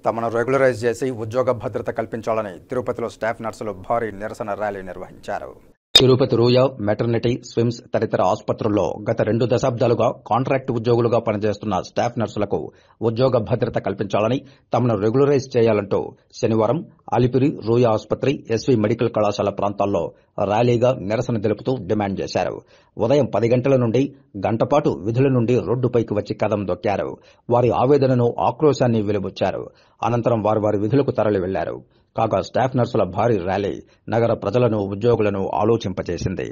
తమను రెగ్యులరైజ్ చేసి ఉద్యోగ భద్రత కల్పించాలని తిరుపతిలో స్టాఫ్ నర్సులు భారీ నిరసన ర్యాలీ నిర్వహించారు. తిరుపతి రూయా, మెటర్నిటీ, స్విమ్స్ తదితర ఆసుపత్రుల్లో గత 2 దశాబ్దాలుగా కాంట్రాక్టు ఉద్యోగులుగా పనిచేస్తున్న స్టాఫ్ నర్సులకు ఉద్యోగ భద్రత కల్పించాలని, తమను రెగ్యులరైజ్ చేయాలంటూ శనివారం అలిపిరి, రూయా ఆసుపత్రి, ఎస్వీ మెడికల్ కళాశాల ప్రాంతాల్లో ర్యాలీగా నిరసన తెలుపుతూ డిమాండ్ చేశారు. ఉదయం 10 గంటల నుండి గంటపాటు విధుల నుండి రోడ్డుపైకి వచ్చి కదం దొక్కారు. వారి ఆవేదనను, ఆక్రోశాన్ని వెలిబుచ్చారు. అనంతరం వారి విధులకు తరలి వెళ్లారు. కాగా స్టాఫ్ నర్సుల భారీ ర్యాలీ నగర ప్రజలను, ఉద్యోగులను ఆలోచింపచేసింది.